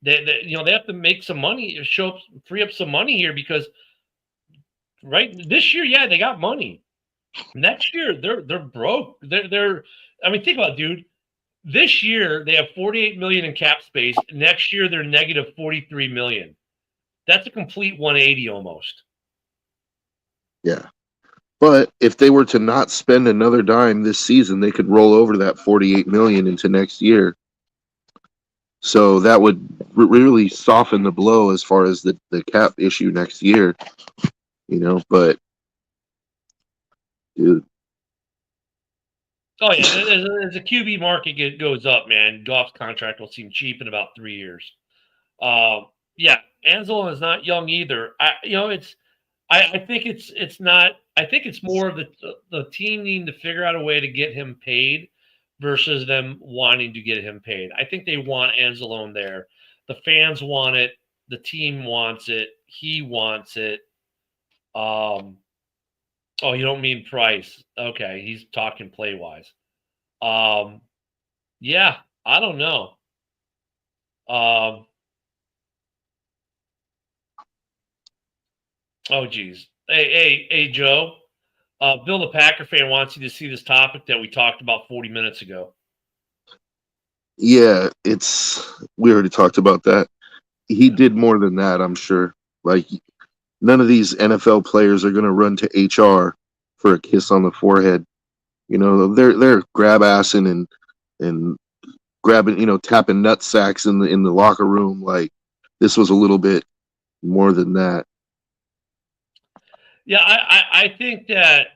They have to make some money, free up some money here because this year, yeah, they got money. Next year, they're broke. I mean, think about it, dude. This year they have $48 million in cap space. Next year they're negative $43 million. That's a complete 180 almost.
Yeah. But if they were to not spend another dime this season, they could roll over that $48 million into next year. So that would really soften the blow as far as the cap issue next year. But dude.
Oh, yeah. As the QB market goes up, man, Goff's contract will seem cheap in about 3 years. Yeah, Anzalone is not young either. I think it's not. I think it's more of the team needing to figure out a way to get him paid versus them wanting to get him paid. I think they want Anzalone there. The fans want it. The team wants it. He wants it. Oh, you don't mean price. Okay, he's talking play-wise. Yeah, I don't know. Oh, geez. Hey, Joe. Bill the Packer fan wants you to see this topic that we talked about 40 minutes ago.
Yeah, we already talked about that. He did more than that, I'm sure. Like, none of these NFL players are going to run to HR for a kiss on the forehead. They're grab assing and grabbing, tapping nut sacks in the locker room. Like, this was a little bit more than that.
Yeah, I think that,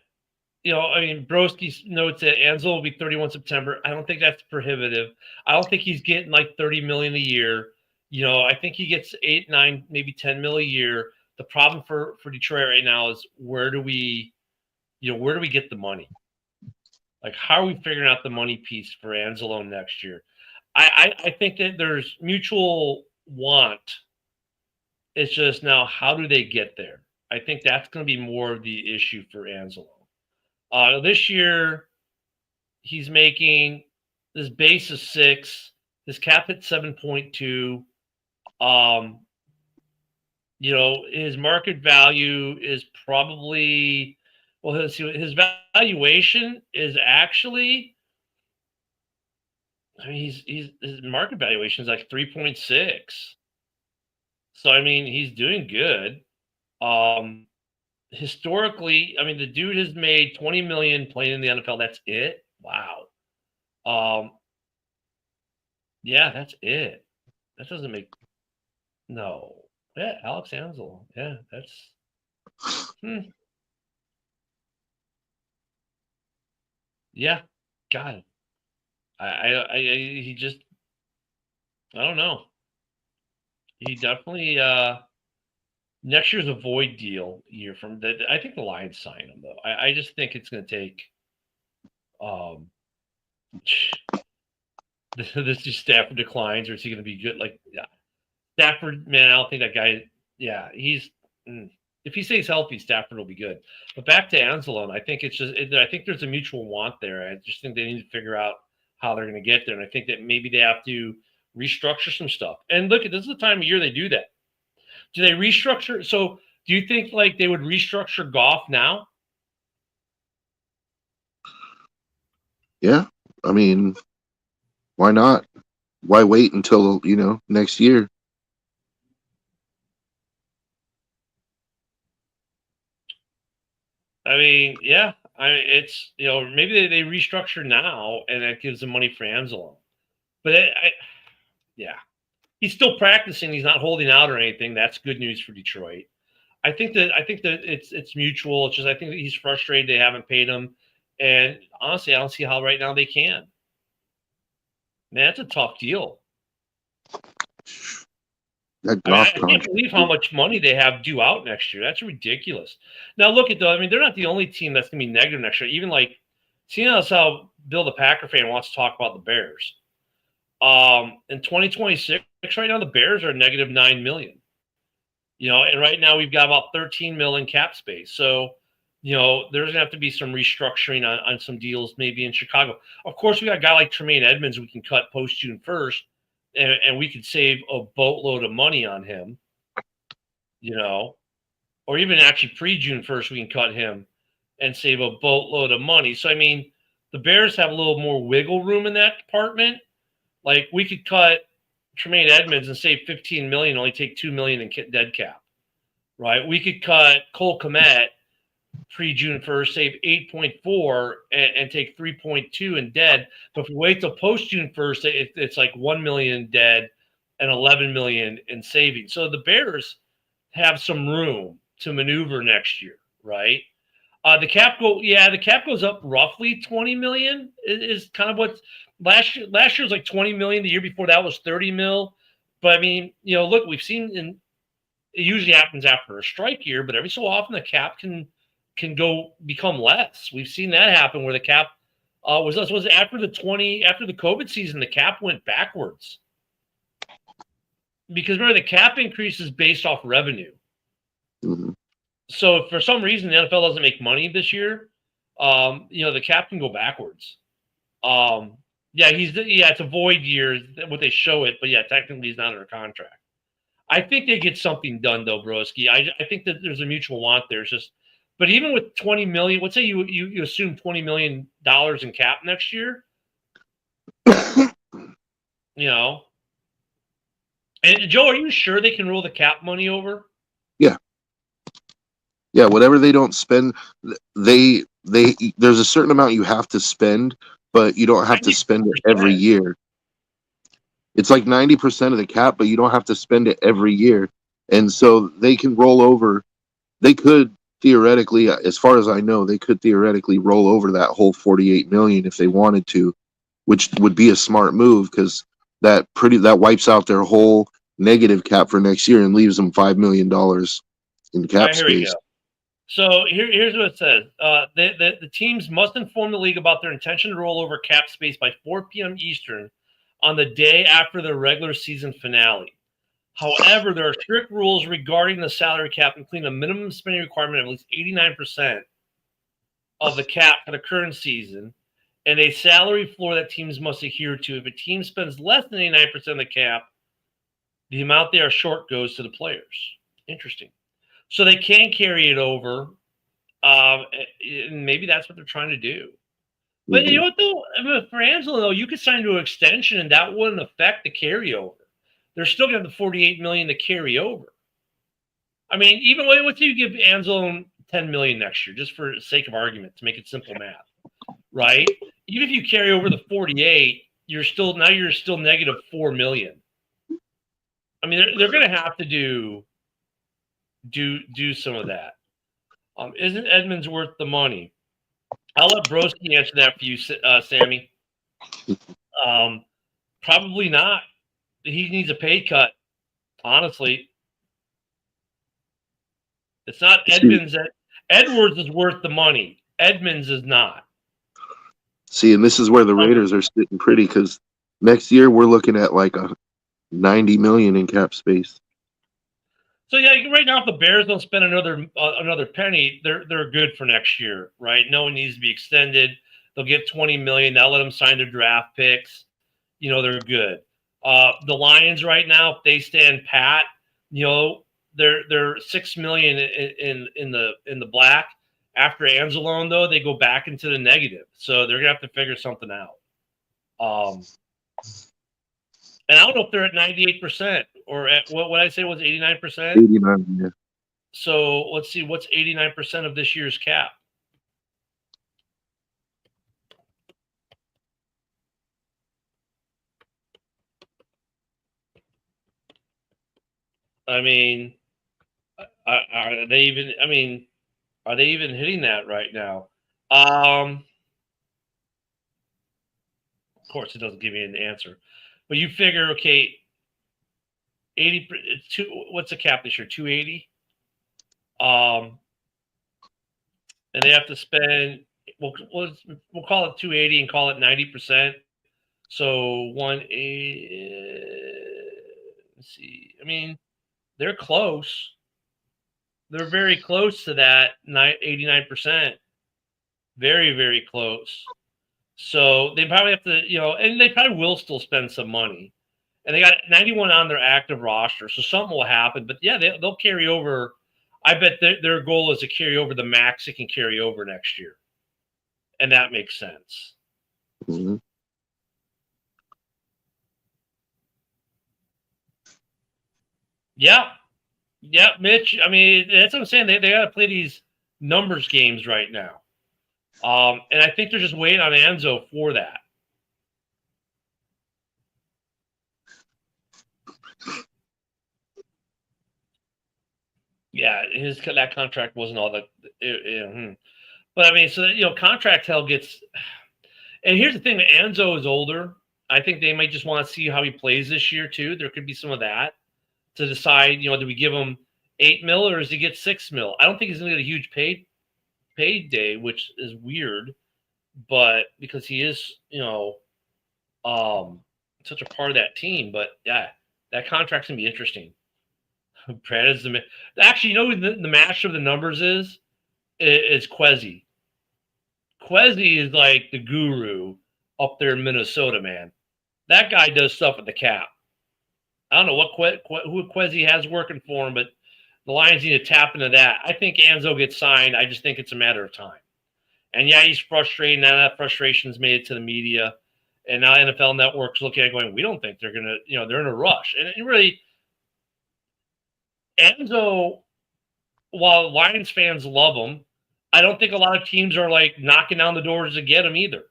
Broski notes that Anzalone will be 31 September. I don't think that's prohibitive. I don't think he's getting like $30 million a year. I think he gets 8, 9, maybe $10 million a year. The problem for Detroit right now is where do we where do we get the money? Like, how are we figuring out the money piece for Anzalone next year? I think that there's mutual want. It's just now, how do they get there? I think that's going to be more of the issue for Anzalone. This year, he's making this base of 6, his cap at 7.2. His market value is probably, well, his valuation is actually, I mean, his market valuation is like 3.6. So, I mean, he's doing good. Historically, I mean, the dude has made $20 million playing in the NFL. That's it. Wow. Yeah, that's it. That doesn't make no. Yeah, Alex Anzalone. Yeah, that's Yeah, God. He just, I don't know. He definitely next year's a void deal year from the. I think the Lions sign him though. I just think it's going to take this just Stafford declines, or is he going to be good? Like, yeah, Stafford, man, I don't think that guy. Yeah, he's if he stays healthy, Stafford will be good. But back to Anzalone, I think it's just. I think there's a mutual want there. I just think they need to figure out how they're going to get there, and I think that maybe they have to restructure some stuff. And look, this is the time of year they do that. Do they restructure? So, do you think like they would restructure Goff now?
Yeah, I mean, why not? Why wait until next year?
I mean, yeah. It's maybe they restructure now, and that gives them money for Anzalone. But yeah, he's still practicing. He's not holding out or anything. That's good news for Detroit. I think that it's mutual. It's just I think that he's frustrated they haven't paid him, and honestly, I don't see how right now they can. Man, that's a tough deal. I can't believe how much money they have due out next year. That's ridiculous. Now look at they're not the only team that's going to be negative next year. Even like, seeing how Bill the Packer fan wants to talk about the Bears. In 2026, right now the Bears are negative $9 million. And right now we've got about 13 million cap space. So, there's going to have to be some restructuring on some deals, maybe in Chicago. Of course, we got a guy like Tremaine Edmonds we can cut post June 1st. And we could save a boatload of money on him, or even actually pre-June 1st, we can cut him and save a boatload of money. So, I mean, the Bears have a little more wiggle room in that department. Like, we could cut Tremaine Edmonds and save $15 million, only take $2 million in dead cap, right? We could cut Cole Kmet pre-June 1st, save 8.4 and take 3.2 in dead. But if we wait till post-June 1st, it's like 1 million dead and 11 million in savings. So the Bears have some room to maneuver next year, right? The cap goes up roughly 20 million is kind of what last year was like 20 million. The year before that was 30 mil. But I mean, look, we've seen it usually happens after a strike year, but every so often the cap can become less. We've seen that happen where the cap was after the COVID season, the cap went backwards. Because remember, the cap increase is based off revenue.
Mm-hmm.
So if for some reason the NFL doesn't make money this year, the cap can go backwards. It's a void year, what they show it, but yeah, technically he's not under contract. I think they get something done though, Broski. I think that there's a mutual want there. It's just, but even with 20 million, let's say you assume $20 million in cap next year, And Joe, are you sure they can roll the cap money over?
Yeah, whatever they don't spend, there's a certain amount you have to spend, but you don't have to spend it every year. It's like 90% of the cap, but you don't have to spend it every year. And so they can roll over. They could theoretically, as far as I know, they could theoretically roll over that whole 48 million if they wanted to, which would be a smart move because that wipes out their whole negative cap for next year and leaves them $5 million in cap space.
So here's what it says. The teams must inform the league about their intention to roll over cap space by 4 p.m. Eastern on the day after the regular season finale. However, there are strict rules regarding the salary cap, including a minimum spending requirement of at least 89% of the cap for the current season, and a salary floor that teams must adhere to. If a team spends less than 89% of the cap, the amount they are short goes to the players. Interesting. So they can carry it over. And maybe that's what they're trying to do. But you know what, though? I mean, for Angelo, though, you could sign to an extension, and that wouldn't affect the carryover. They're still going to have the $48 million to carry over. I mean, even let's say you give Angelo $10 million next year, just for the sake of argument, to make it simple math, right? Even if you carry over the 48, you're still negative $4 million. I mean, they're going to have to do some of that. Isn't Edmonds worth the money? I'll let Broski answer that for you, Sammy. Probably not. He needs a pay cut, honestly. It's not Edmonds. Edwards is worth the money. Edmonds is not.
See, and this is where the Raiders are sitting pretty, because next year we're looking at like a $90 million in cap space.
So yeah, right now if the Bears don't spend another penny, they're good for next year, right? No one needs to be extended. They'll get $20 million. They'll let them sign their draft picks. You know, they're good. The Lions right now, if they stand pat, you know, they're $6 million in the black. After Anzalone, though, they go back into the negative. So they're gonna have to figure something out. And I don't know if they're at 98% or at what I say was 89%.
89, yeah.
So let's see, what's 89% of this year's cap? I mean, are they even? I mean, are they even hitting that right now? Of course, it doesn't give me an answer, but you figure, okay, 80. It's what's the cap this year? 280. And they have to spend. We'll call it 280 and call it 90%. So 180. Let's see. I mean, they're close. They're very close to that 89%. Very, very close. So they probably have to, you know, and they probably will still spend some money. And they got 91 on their active roster, so something will happen. But yeah, they'll carry over. I bet their goal is to carry over the max it can carry over next year, and that makes sense.
Mm-hmm.
Yeah, Mitch. I mean, that's what I'm saying. They got to play these numbers games right now, and I think they're just waiting on Anzo for that. Yeah, that contract wasn't all that. But I mean, so you know, contract hell gets. And here's the thing: Anzo is older. I think they might just want to see how he plays this year too. There could be some of that to decide. You know, do we give him $8 million or does he get $6 million? I don't think he's going to get a huge paid day, which is weird, but because he is, you know, such a part of that team. But yeah, that contract's gonna be interesting. Brad is actually, you know who the master of the numbers is Quezzy. Quezzy is like the guru up there in Minnesota, man. That guy does stuff with the cap. I don't know who Quezzy has working for him, but the Lions need to tap into that. I think Anzo gets signed. I just think it's a matter of time. And yeah, he's frustrated. Now that frustration's made it to the media. And now NFL Network's looking at it going, we don't think they're going to, you know, they're in a rush. And really, Anzo, while Lions fans love him, I don't think a lot of teams are like knocking down the doors to get him either.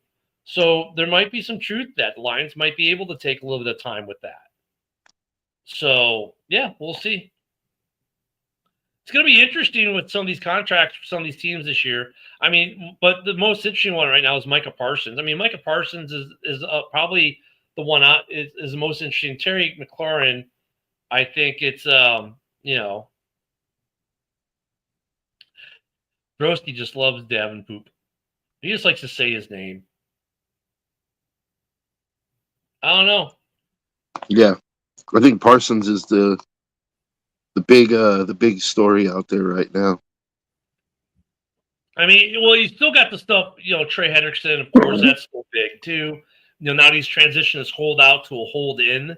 So there might be some truth that the Lions might be able to take a little bit of time with that. So yeah, we'll see. It's going to be interesting with some of these contracts for some of these teams this year. I mean, but the most interesting one right now is Micah Parsons. I mean, Micah Parsons is probably the one is the most interesting. Terry McLaurin, I think it's you know, Broski just loves Davin Poop. He just likes to say his name. I don't know.
Yeah, I think Parsons is the big story out there right now.
I mean, well, you still got the stuff, Trey Hendrickson, of course, that's still big too. Now he's transitioned his hold out to a hold in.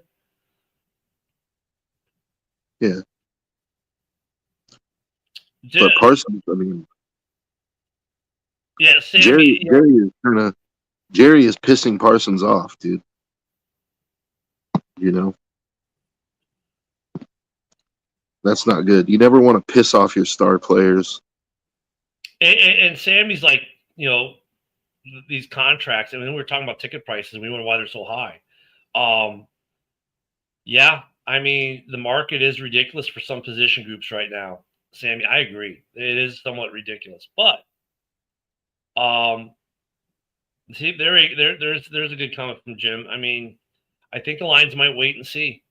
Yeah. But Parsons, I mean,
yeah, Sammy,
Jerry is pissing Parsons off, dude. That's not good. You never want to piss off your star players.
And Sammy's like, these contracts. I mean, we were talking about ticket prices, and we wonder why they're so high. Yeah, I mean, the market is ridiculous for some position groups right now. Sammy, I agree. It is somewhat ridiculous, but see, there's a good comment from Jim. I mean, I think the Lions might wait and see.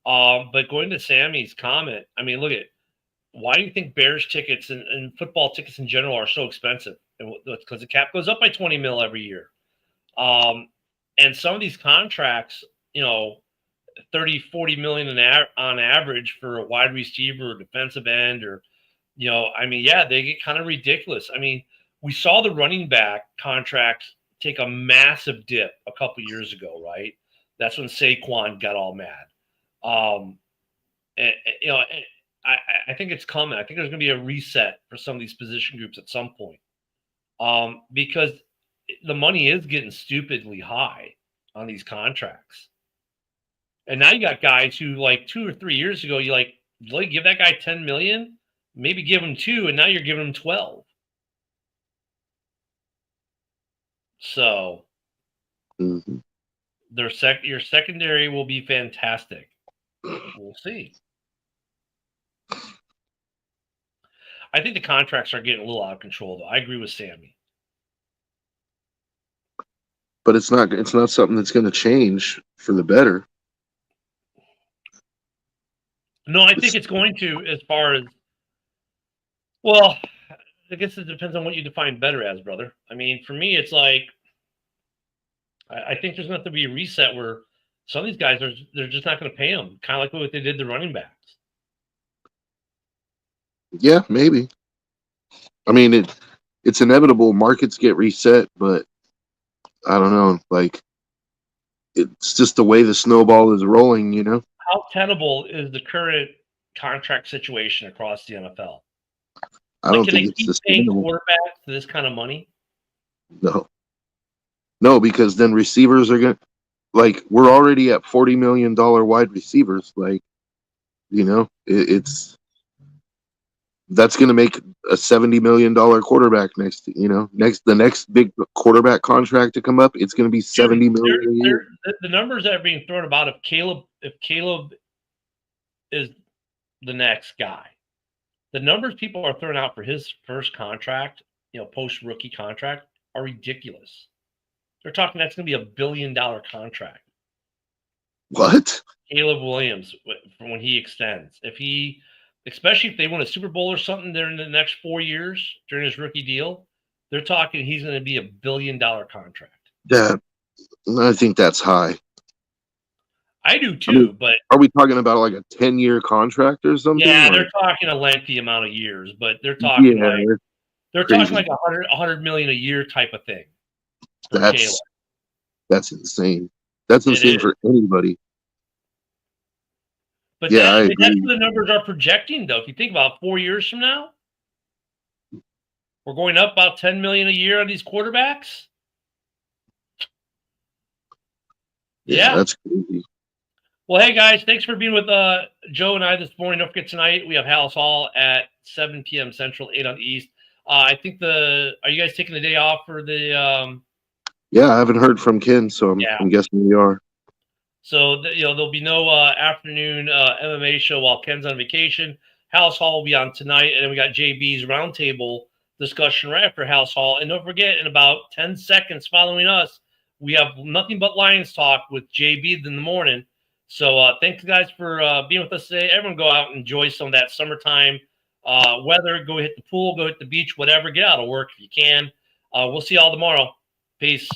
But going to Sammy's comment, I mean, look at why do you think Bears tickets and football tickets in general are so expensive? Because the cap goes up by 20 mil every year. And some of these contracts, 30, 40 million on average for a wide receiver or defensive end, or, I mean, yeah, they get kind of ridiculous. I mean, we saw the running back contracts take a massive dip a couple years ago, right? That's when Saquon got all mad. I think it's coming. I think there's going to be a reset for some of these position groups at some point, because the money is getting stupidly high on these contracts. And now you got guys who, like 2 or 3 years ago, you give that guy 10 million, maybe give him 2, and now you're giving him 12. So your secondary will be fantastic. We'll see. I think the contracts are getting a little out of control, though. I agree with Sammy.
But it's not something that's going to change for the better.
No, I think it's going to, as far as, well, I guess it depends on what you define better as, brother. I mean, for me, it's like, I think there's going to have to be a reset where some of these guys, they're just not going to pay them, kind of like what they did to running backs.
Yeah, maybe. I mean, it's inevitable. Markets get reset, but I don't know. Like, it's just the way the snowball is rolling,
How tenable is the current contract situation across the NFL?
I don't think
it's sustainable. Can they keep paying quarterbacks this kind of money?
No, because then receivers are going to, we're already at $40 million wide receivers. That's going to make a $70 million quarterback the next big quarterback contract to come up. It's going to be $70 million a year.
The numbers that are being thrown about, if Caleb is the next guy, the numbers people are throwing out for his first contract, post rookie contract, are ridiculous. They're talking that's going to be $1 billion contract.
What?
Caleb Williams, when he extends, especially if they win a Super Bowl or something during the next 4 years during his rookie deal, they're talking he's going to be $1 billion contract.
I think that's high.
I do too, but
are we talking about like a 10-year contract or something?
Yeah, they're talking a lengthy amount of years, but they're talking talking like $100 million a year type of thing.
That's insane. That's insane for anybody.
But that's what the numbers are projecting, though. If you think about 4 years from now, we're going up about $10 million a year on these quarterbacks. Yeah,
that's crazy.
Well, hey guys, thanks for being with Joe and I this morning. Don't forget tonight we have Halas Hall at 7 p.m. Central, 8 on the East. I think are you guys taking the day off for the?
Yeah, I haven't heard from Ken, so I'm guessing we are.
So there'll be no afternoon MMA show while Ken's on vacation. Halas Hall will be on tonight, and then we got JB's roundtable discussion right after Halas Hall. And don't forget, in about 10 seconds following us, we have Nothing But Lions Talk with JB in the morning. So thanks, guys, for being with us today. Everyone go out and enjoy some of that summertime weather, go hit the pool, go hit the beach, whatever. Get out of work if you can. We'll see y'all tomorrow. Peace.